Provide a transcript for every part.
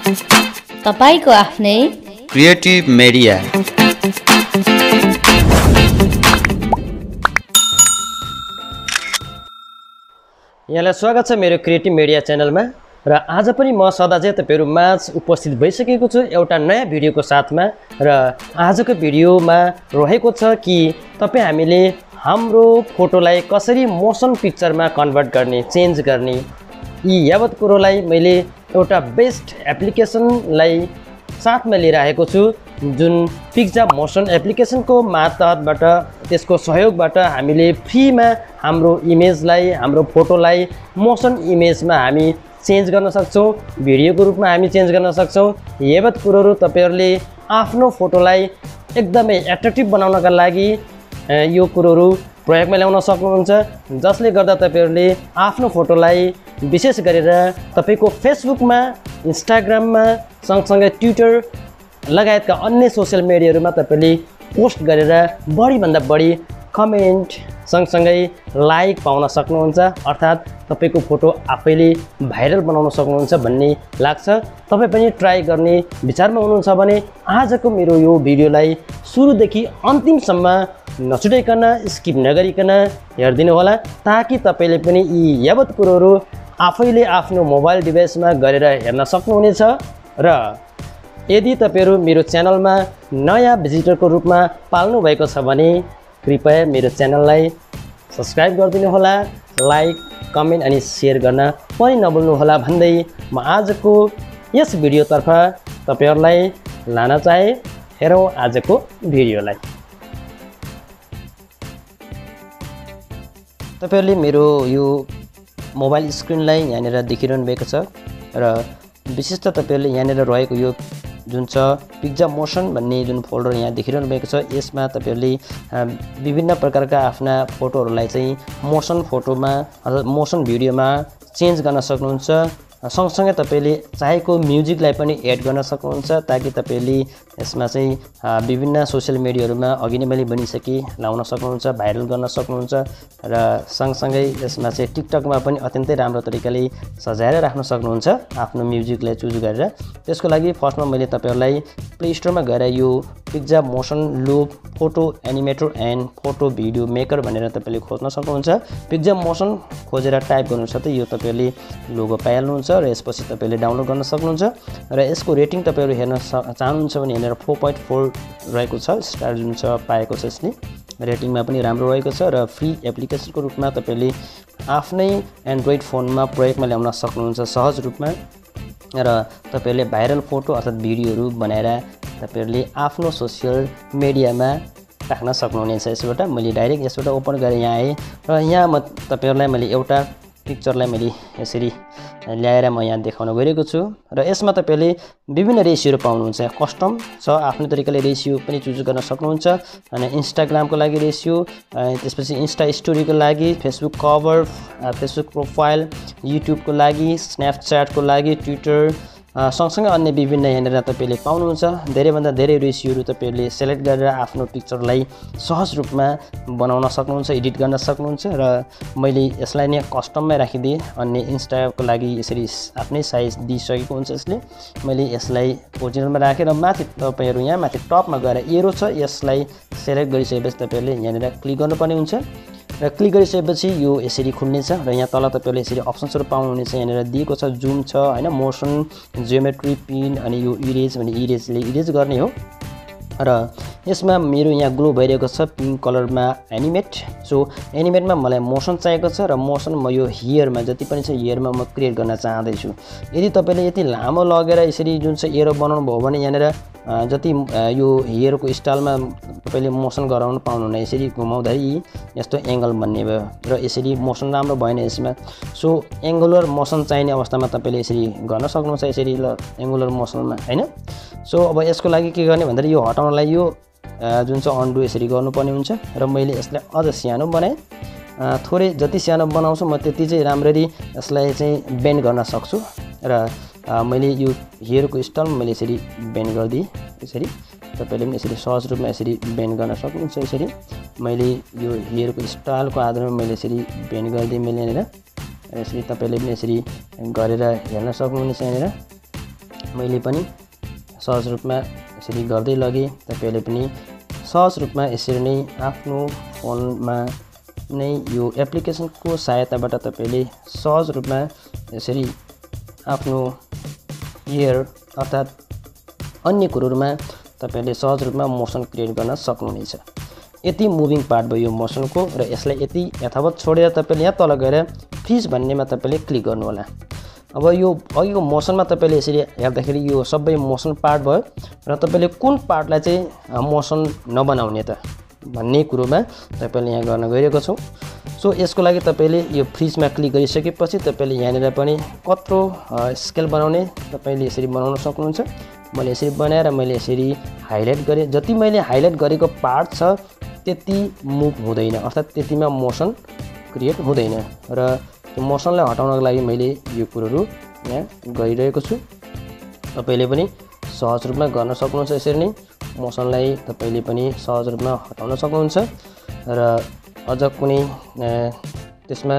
तपाईको आफ्नै creative media. यहाँलाई स्वागत छ मेरो क्रिएटिभ मिडिया च्यानलमा र आज पनि म सदा चाहिँ तपाईहरु माझ उपस्थित भइसकेको छु एउटा नयाँ भिडियोको साथमा। र आजको भिडियोमा रहेको छ कि तपाई हामीले हाम्रो फोटोलाई कसरी मोसन पिक्चरमा कन्भर्ट गर्ने, चेन्ज गर्ने, यी यावत कुरोलाई मैले एउटा बेस्ट एप्लिकेसनलाई साथमा लिएर आएको छु, जुन पिक्चर मोसन एप्लिकेसनको मार्फतबाट त्यसको सहयोगबाट हामीले फ्रीमा हाम्रो इमेजलाई, हाम्रो फोटोलाई मोसन इमेजमा हामी चेन्ज गर्न सक्छौं, भिडियोको रूपमा हामी चेन्ज गर्न सक्छौं। यावत कुरोहरू तपाईहरुले आफ्नो फोटोलाई एकदमै एट्र्याक्टिभ बनाउनका लागि यो कुरोहरू प्रयोगमा ल्याउन सक्नुहुन्छ, जसले गर्दा तपाईहरुले आफ्नो फोटोलाई विशेष गरेर तपाईको फेसबुकमा, इन्स्टाग्राममा, सँगसँगै ट्विटर लगायतका अन्य सोशल मिडियाहरुमा तपाईले पोस्ट गरेर बढी भन्दा बढी कमेन्ट सँगसँगै लाइक पाउन सक्नुहुन्छ, अर्थात् तपाईको फोटो आफैले भाइरल बनाउन सक्नुहुन्छ भन्ने लाग्छ। तपाई पनि ट्राई गर्ने विचारमा हुनुहुन्छ भने आजको मेरो यो भिडियोलाई सुरुदेखि अन्तिमसम्म नछुटाइकन, स्किप नगरिकन हेर्दिनु होला, ताकि तपाईले पनि यी यावत कुरोहरू आफैले आफ्नो मोबाइल डिभाइसमा गरेर हेर्न सक्नुहुनेछ। र यदि तपाईहरु मेरो च्यानलमा नयाँ भिजिटरको रूपमा पाल्नु भएको छ भने कृपया मेरो च्यानललाई सब्स्क्राइब गरिदिनु होला, लाइक, कमेन्ट अनि शेयर गर्न पनि नभुल्नु होला भन्दै म आजको यस भिडियोतर्फ तपाईहरुलाई लान चाहे। हेरौं आजको भिडियोलाई। तपाईहरुले मेरो यो मोबाइल स्क्रिनलाई यहाँनिर देखिरहनु भएको छ र विशेष त तपाईहरुले यहाँनिर रहेको यो जुन छ पिक्चर मोसन भन्ने जुन फोल्डर यहाँ देखिरहनु भएको छ, यसमा तपाईहरुले विभिन्न प्रकारका आफ्ना फोटोहरूलाई चाहिँ मोसन फोटोमा अथवा मोसन भिडियोमा चेन्ज गर्न सक्नुहुन्छ। सँगसँगै तपाईले चाहेको म्युजिकलाई पनि एड गर्न सक्नुहुन्छ, ताकि तपाईले यसमा चाहिँ विभिन्न सोशल मिडियाहरुमा अघि नै मैले भनिसके लाउन सक्नुहुन्छ, भाइरल गर्न सक्नुहुन्छ। र सँगसँगै यसमा चाहिँ टिकटकमा पनि अत्यन्तै राम्रो तरिकाले सजाएर राख्न सक्नुहुन्छ आफ्नो म्युजिकलाई चुज गरेर। त्यसको लागि फर्स्टमा मैले तपाईहरुलाई प्ले स्टोरमा गएर यो picture motion loop photo animator and photo video maker भनेर तपाईले खोज्न सक्नुहुन्छ। पिक्चर मोसन खोजेर टाइप गर्नुहुन्छ त यो तपाईले लोगो पाइहाल्नुहुन्छ र यसपछि तपाईले डाउनलोड गर्न सक्नुहुन्छ। र यसको रेटिङ तपाईहरु हेर्न चाहनुहुन्छ भने यहाँनिर 4.4 रहेको छ, स्टार जुन छ पाएको छ यसले, रेटिङमा पनि राम्रो रहेको छ। र फ्री एप्लिकेसनको रूपमा तपाईले आफ्नै एन्ड्रोइड फोनमा प्रयोगमा ल्याउन सक्नुहुन्छ सहज रूपमा। र तपाईले भाइरल फोटो अथवा भिडियोहरू बनाएर तपाईहरुले आफ्नो सोशल मिडियामा राख्न सक्नुहुनेछ। यसबाट मैले डाइरेक्ट यसबाट ओपन गरेर यहाँ आएँ र यहाँ म तपाईहरुलाई मैले एउटा पिक्चरलाई मैले यसरी ल्याएर म यहाँ देखाउन गइरहेको छु। र यसमा तपाईले विभिन्न रेसियोहरू पाउनुहुन्छ, कस्टम छ, आफ्नो तरिकाले रेसियो पनि चुज गर्न सक्नुहुन्छ। अनि इन्स्टाग्रामको लागि रेसियो, त्यसपछि इन्स्टा स्टोरीको लागि, फेसबुक कभर, फेसबुक प्रोफाइल, युट्युबको लागि, स्न्यापच्याटको लागि, ट्विटर सँगसँगै अन्य विभिन्न यहाँनिर तपाईले पाउनुहुन्छ। धेरैभन्दा धेरै रेसियोहरू तपाईले सेलेक्ट गरेर आफ्नो पिक्चरलाई सहज रूपमा बनाउन सक्नुहुन्छ, एडिट गर्न सक्नुहुन्छ। र मैले यसलाई नै कस्टममै राखिदिएँ। अन्य इन्स्टाको लागि यसरी आफ्नै साइज दिइसकेको हुन्छ यसले। मैले यसलाई ओरिजिनलमा राखेर माथि तपाईहरु यहाँ माथि टपमा गएर एरो छ, यसलाई सेलेक्ट गरिसकेपछि तपाईहरुले यहाँनिर क्लिक गर्नुपर्ने हुन्छ। र क्लिक गरिसकेपछि यो यसरी खुल्नेछ र यहाँ तल तपाईहरुले यसरी अप्सन्सहरु पाउनुहुनेछ। यहाँनिर दिएको छ जुम छ हैन, मोसन, जियोमेट्री, पिन अनि यो इरेज भने इरेजले इरेज गर्ने हो। र यसमा मेरो यहाँ ग्लो भइरहेको छ पिङ्क कलरमा एनिमेट। सो एनिमेटमा मलाई मोसन चाहिएको छ र मोसन म यो हियरमा जति पनि छ हियरमा म क्रिएट गर्न चाहदैछु। यदि तपाईले यति लामो लगेर यसरी जुन चाहिँ एरो बनाउनु भयो भने यहाँनिर जति यो हेयरको स्टाइलमा तपाईले मोसन गराउन पाउनुहुन्न। यसरी घुमाउँदाखेरि यस्तो एंगल बन्ने भयो र यसरी मोसन राम्रो भएन यसमा। सो एंगुलर मोसन चाहिने अवस्थामा तपाईले यसरी गर्न सक्नुहुन्छ, यसरी ल एंगुलर मोसनमा हैन। सो अब यसको लागि के गर्ने भन्दाखेरि यो हटाउनलाई यो जुन चाहिँ अन्डु यसरी गर्नुपर्ने हुन्छ। र मैले यसलाई अझ सानो बनाएँ, थोरै जति सानो बनाउँछु म त्यति चाहिँ राम्ररी यसलाई चाहिँ बेन्ड गर्न सक्छु। र मैले यो हेयरको स्टाइलमा मैले यसरी बेन्ड गरिदिएँ। यसरी तपाईले पनि यसरी सहज रूपमा यसरी बेन्ड गर्न सक्नुहुन्छ। यसरी मैले यो हेयरको स्टाइलको आधारमा मैले यसरी बेन्ड गरिदिएँ मैले यहाँनिर। यसरी तपाईले पनि यसरी गरेर हेर्न सक्नुहुनेछ। यहाँनिर मैले पनि सहज रूपमा यसरी गर्दै लगे। तपाईहरुले पनि सहज रूपमा यसरी नै आफ्नो फोनमा नै यो एप्लिकेसनको सहायताबाट तपाईले सहज रूपमा यसरी आफ्नो हेयर अर्थात अन्य कुराहरुमा तपाईले सहज रूपमा मोसन क्रिएट गर्न सक्नुहुनेछ। यति मुभिङ पार्ट भयो यो मोसनको र यसलाई यति यथावत छोडेर तपाईले यहाँ तल गएर फ्रिज भन्नेमा तपाईले क्लिक गर्नु होला। अब यो अघिको मोसनमा तपाईले यसरी हेर्दाखेरि यो सबै मोसन पार्ट भयो र तपाईले कुन पार्टलाई चाहिँ मोसन नबनाउने त भन्ने कुरोमा तपाईले यहाँ गर्न गइरहेको छौं। सो यसको लागि तपाईले यो फ्रिजमा क्लिक गरिसकेपछि तपाईले यहाँनिर पनि कत्रो स्केल बनाउने तपाईले यसरी बनाउन सक्नुहुन्छ। मैले यसरी बनाएर मैले यसरी हाइलाइट गरे। जति मैले हाइलाइट गरेको पार्ट छ त्यति मुभ हुँदैन अर्थात त्यतिमा मोसन क्रिएट हुँदैन र त्यो मोसनलाई हटाउनको लागि मैले यो कुरोहरु यहाँ गरिरहेको छु। तपाईले पनि सहज रूपमा गर्न सक्नुहुन्छ। यसरी नै मोसनलाई तपाईले पनि सहज रूपमा हटाउन सक्नुहुन्छ र अझ कुनै त्यसमा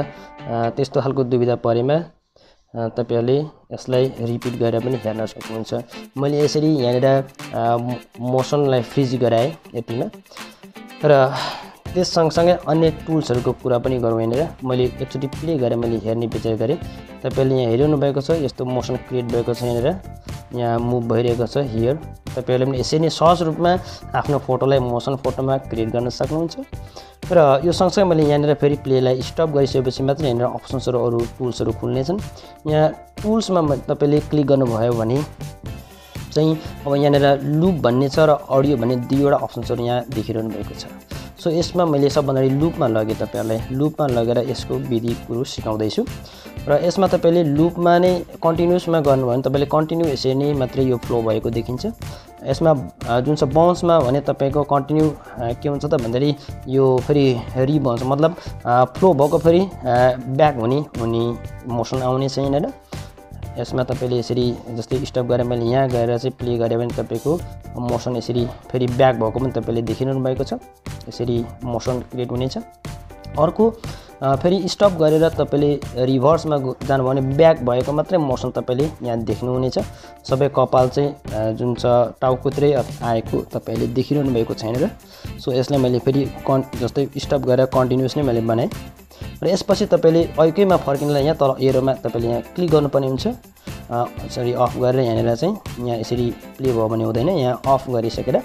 त्यस्तो खालको दुविधा परेमा तपाईहरुले यसलाई रिपिट गरेर पनि हेर्न सक्नुहुन्छ। मैले यसरी यहाँनिर मोसनलाई फ्रिज गराए यतिमा र त्यस सँगसँगै अन्य टुल्सहरुको कुरा पनि गरौँ। यहाँनिर मैले एकचोटी प्ले गरेर मैले हेर्ने विचार गरे। तपाईले यहाँ हेरिरहनु भएको छ यस्तो मोसन क्रिएट भएको छ। यहाँनिर यहाँ मुभ भइरहेको छ हियर। तपाईहरुले पनि यसरी नै सहज रूपमा आफ्नो फोटोलाई मोसन फोटोमा क्रिएट गर्न सक्नुहुन्छ र यो सँगसँगै मैले यहाँनिर फेरि प्लेलाई स्टप गरिसकेपछि मात्र यहाँनिर अप्सन्सहरु अरु टुल्सहरु खुल्ने छन्। यहाँ टुल्समा तपाईले क्लिक गर्नुभयो भने चाहिँ अब यहाँनिर लुप भन्ने छ र अडियो भन्ने दुईवटा अप्सन्सहरु यहाँ देखिरहनु भएको छ। सो यसमा मैले सबभन्दा लुपमा लगे तपाईहरुलाई लुपमा लगेर यसको विधि कुरो सिकाउँदै छु र यसमा तपाईले लुपमा नै कन्टिन्युसमा गर्नुभयो भने तपाईले कन्टिन्यु यसरी नै मात्रै यो फ्लो भएको देखिन्छ। यसमा जुन छ बाउन्समा भने तपाईको कन्टिन्यु के हुन्छ त भन्दाखेरि यो फेरि रिबाउन्स मतलब फ्लो भएको फेरि ब्याक हुने मोसन आउने छ। यहाँनिर यसमा तपाईले यसरी जस्तै स्टप गरेर मैले यहाँ गएर चाहिँ प्ले गरे भने तपाईको मोसन यसरी फेरि ब्याक भएको पनि तपाईले देखिरहनु भएको छ। यसरी मोसन क्रिएट हुनेछ। अर्को फेरि स्टप गरेर तपाईले रिभर्समा जानु भने ब्याक भएको मात्रै मोसन तपाईले यहाँ देख्नुहुनेछ। सबै कपाल चाहिँ जुन छ टाउकोतिरै आएको तपाईले देखिरहनु भएको छैन र। सो यसलाई मैले फेरि जस्तै स्टप गरेर कन्टिन्युस नै मैले बनाए र यसपछि तपाईले अहिलेकैमा फर्किनलाई यहाँ तल एरोमा तपाईले यहाँ क्लिक गर्नुपर्ने हुन्छ। सरी अफ गरेर यहाँनिर चाहिँ यहाँ यसरी प्ले भयो भने हुँदैन। यहाँ अफ गरिसकेर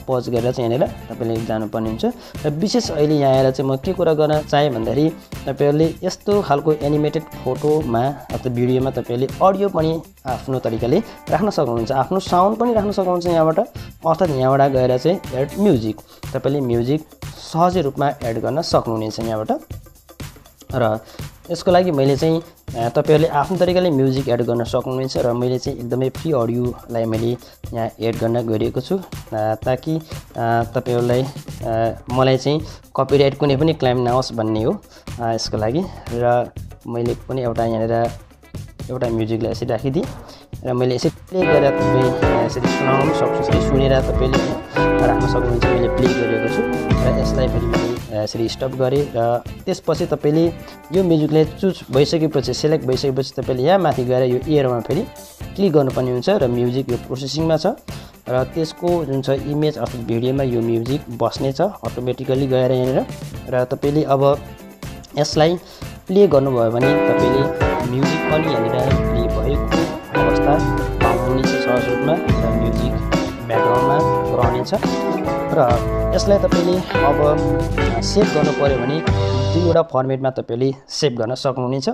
पज गरेर चाहिँ यहाँनिर तपाईले जानुपर्ने हुन्छ र विशेष अहिले यहाँ आएर चाहिँ म के कुरा गर्न चाहे भन्दाखेरि तपाईहरुले यस्तो खालको एनिमेटेड फोटोमा अथवा भिडियोमा तपाईले अडियो पनि आफ्नो तरिकाले राख्न सक्नुहुन्छ। आफ्नो साउन्ड पनि राख्न सक्नुहुन्छ यहाँबाट अर्थात यहाँबाट गएर चाहिँ एड म्युजिक तपाईले म्युजिक सहजै रूपमा एड गर्न सक्नुहुनेछ यहाँबाट। र यसको लागि मैले चाहिँ तपाईहरुले आफ्नो तरिकाले म्युजिक एड गर्न सक्नुहुनेछ र मैले चाहिँ एकदमै फ्री अडियोलाई मैले यहाँ एड गर्न गइरहेको छु ताकि तपाईहरुलाई मलाई चाहिँ कपिराइट कुनै पनि क्लेम नहोस् भन्ने हो यसको लागि। र मैले पनि एउटा यहाँनिर एउटा म्युजिकलाई यसरी राखिदिए र मैले यसरी प्ले गरेर तपाई यसरी सुनाउन सक्छु। यसरी सुनेर तपाईले राख्न सक्नुहुन्छ। मैले प्ले गरेको छु र यसलाई फेरि मैले यसरी स्टप गरे र त्यसपछि तपाईले यो म्युजिकले चुज भइसकेपछि सिलेक्ट भइसकेपछि तपाईले यहाँ माथि गएर यो एरोमा फेरि क्लिक गर्नुपर्ने हुन्छ र म्युजिक यो प्रोसेसिङमा छ र त्यसको जुन छ इमेज अथवा भिडियोमा यो म्युजिक बस्ने छ अटोमेटिकली गएर यहाँनिर र तपाईले अब यसलाई प्ले गर्नुभयो भने तपाईले म्युजिक पनि यहाँनिर प्ले भएको अवस्था पाउनुहुनेछ सहज रूपमा र म्युजिक ब्याकग्राउन्डमा रहनेछ। र यसलाई तपाईले अब सेभ गर्नु पर्यो भने दुईवटा फर्मेटमा तपाईले सेभ गर्न सक्नुहुनेछ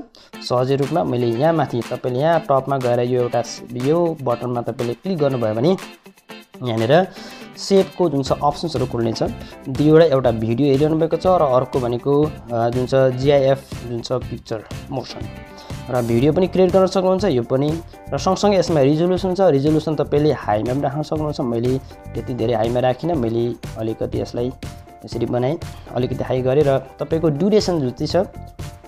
सहजै रूपमा। मैले यहाँ माथि तपाईले यहाँ टपमा गएर यो बटनमा तपाईले क्लिक गर्नुभयो भने यहाँनिर सेभको जुन छ अप्सन्सहरु खुल्नेछ। दुईवटा एउटा भिडियो हेरिरहनु भएको छ र अर्को भनेको जुन छ GIF जुन छ पिक्चर मोसन र भिडियो पनि क्रिएट गर्न सक्नुहुन्छ यो पनि। र सँगसँगै यसमा रिजोल्युसन छ। रिजोल्युसन तपाईले हाईमा पनि राख्न सक्नुहुन्छ। मैले त्यति धेरै हाईमा राखिन मैले अलिकति यसलाई यसरी बनाए अलिकति हाई गरे र तपाईको ड्युरेसन जति छ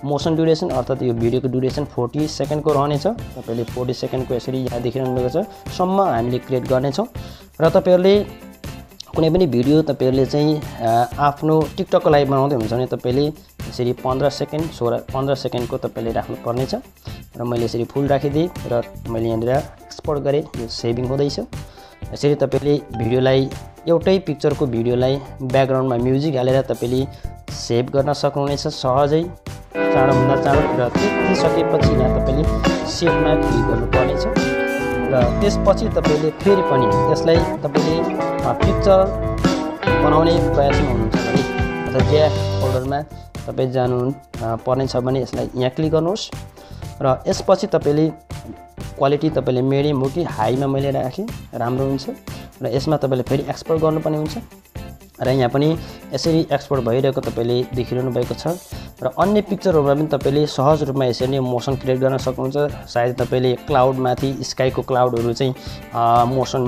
मोसन ड्युरेसन अर्थात यो भिडियोको ड्युरेसन 40 सेकेन्डको रहनेछ। तपाईले 40 सेकेन्डको यसरी यहाँ देखिरहनु भएको छ सम्म हामीले क्रिएट गर्नेछौँ र तपाईहरुले कुनै पनि भिडियो तपाईहरुले चाहिँ आफ्नो टिकटकको लागि बनाउँदै हुन्छ भने तपाईले यसरी 15 सेकेन्ड 15 सेकेन्डको तपाईले राख्नु पर्नेछ र मैले यसरी फुल राखिदिए र मैले यहाँनिर एक्सपोर्ट गरे यो सेभिङ हुँदैछ। यसरी तपाईले भिडियोलाई एउटै पिक्चरको भिडियोलाई ब्याकग्राउन्डमा म्युजिक हालेर तपाईले सेभ गर्न सक्नुहुनेछ सहजै चाँडोभन्दा चाँडो। र त्यति सकेपछि यहाँ तपाईले सेभमा क्लिक गर्नुपर्नेछ र त्यसपछि तपाईले फेरि पनि यसलाई तपाईले पिक्चर बनाउने प्रयासमा हुनुहुन्छ भने अथवा जेएफ फोल्डरमा तपाई जानु पर्नेछ भने यसलाई यहाँ क्लिक गर्नुहोस् र यसपछि तपाईले क्वालिटी तपाईले मिडियम हो कि हाईमा मैले राखेँ राम्रो हुन्छ र यसमा तपाईले फेरि एक्सपोर्ट गर्नुपर्ने हुन्छ र यहाँ पनि यसरी एक्सपोर्ट भइरहेको तपाईले देखिरहनु भएको छ र अन्य पिक्चरहरुमा पनि तपाईले सहज रूपमा यसरी नै मोसन क्रिएट गर्न सक्नुहुन्छ। सायद तपाईले क्लाउड माथि स्काईको क्लाउडहरु चाहिँ मोसन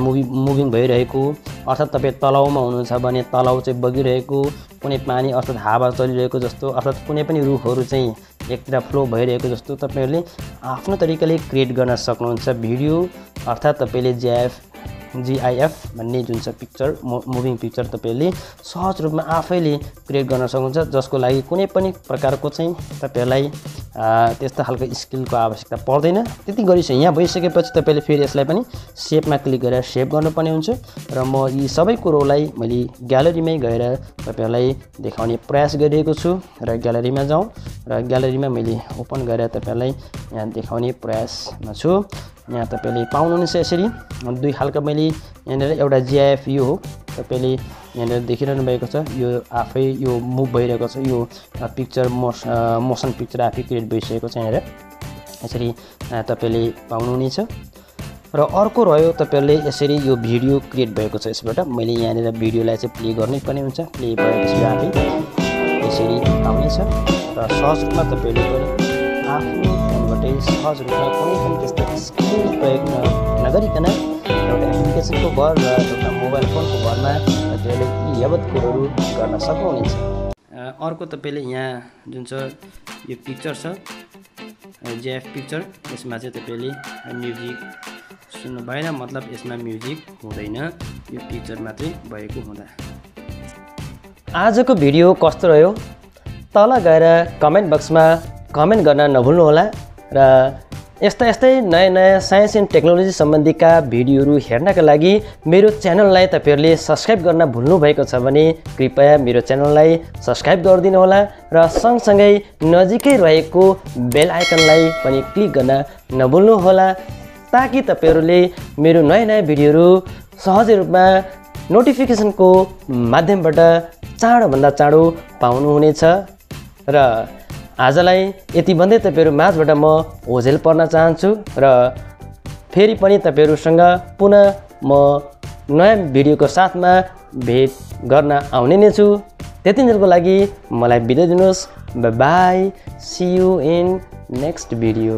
मुभिङ भइरहेको अर्थात तपाई तलाउमा हुनुहुन्छ भने तलाउ चाहिँ बगिरहेको कुनै पानी अर्थात हावा चलिरहेको जस्तो अर्थात कुनै पनि रुखहरु चाहिँ एकतिर फ्लो भइरहेको जस्तो तपाईहरुले आफ्नो तरिकाले क्रिएट गर्न सक्नुहुन्छ भिडियो अर्थात तपाईले GIF भन्ने जुन छ पिक्चर मुभिङ पिक्चर तपाईले सहज रूपमा आफैले क्रिएट गर्न सक्नुहुन्छ जसको लागि कुनै पनि प्रकारको चाहिँ तपाईलाई त्यस्ता खालको स्किलको आवश्यकता पर्दैन। त्यति गरिसके यहाँ भइसकेपछि तपाईले फेरि यसलाई पनि सेभमा क्लिक गरेर सेभ गर्नुपर्ने हुन्छ र म यी सबै कुरोलाई मैले ग्यालरीमै गएर तपाईहरुलाई देखाउने प्रयास गरिरहेको छु र ग्यालरीमा जाउँ र ग्यालरीमा मैले ओपन गरेर तपाईहरुलाई यहाँ देखाउने प्रयासमा छु। यहाँ तपाईले पाउनुहुनेछ यसरी दुई खालको मैले यहाँनिर एउटा GIF यो हो तपाईले यहाँनिर देखिरहनु भएको छ यो आफै यो मुभ भइरहेको छ यो पिक्चर मोसन पिक्चर आफै क्रिएट भइसकेको छ यहाँनिर यसरी तपाईले पाउनुहुनेछ। र अर्को रह्यो तपाईहरुले यसरी यो भिडियो क्रिएट भएको छ यसबाट मैले यहाँनिर भिडियोलाई चाहिँ प्ले गर्नै पर्ने हुन्छ प्ले भएपछि आफै यसरी आउनेछ र सहज रूपमा तपाईले पनि आफ्नो फोनबाटै सहज रूपमा कुनै पनि त्यस्तो स्किल प्रयोग नगरिकन एउटा एप्लिकेसनको भर र एउटा मोबाइल फोनको भरमा तपाईले यी यावत कुरोहरू गर्न सक्नुहुनेछ। अर्को तपाईले यहाँ जुन छ यो पिक्चर छ GIF पिक्चर यसमा चाहिँ तपाईले म्युजिक सुन्नु भएन मतलब यसमा म्युजिक हुँदैन यो पिक्चर मात्रै भएको हुँदा। आजको भिडियो कस्तो रह्यो तल गएर कमेन्ट बक्समा कमेन्ट गर्न नभुल्नुहोला र यस्तै नयाँ साइन्स एन्ड टेक्नोलोजी सम्बन्धीका भिडियोहरू हेर्नका लागि मेरो च्यानललाई तपाईहरुले सब्स्क्राइब गर्न भुल्नु भएको छ भने कृपया मेरो च्यानललाई सब्स्क्राइब गरिदिनु होला र सँगसँगै नजिकै रहेको बेल आइकनलाई पनि क्लिक गर्न नभुल्नु होला ताकि तपाईहरुले मेरो नयाँ भिडियोहरू सहजै रूपमा नोटिफिकेसनको माध्यमबाट चाँडोभन्दा चाँडो पाउनुहुनेछ। र आजलाई यति भन्दै तपाईहरु माझबाट म ओझेल पर्न चाहन्छु र फेरि पनि तपाईहरुसँग पुनः म नयाँ भिडियोको साथमा भेट गर्न आउने नै छु। त्यतिन्जेलको लागि मलाई बिदा दिनुहोस्। Bye bye see you in next video.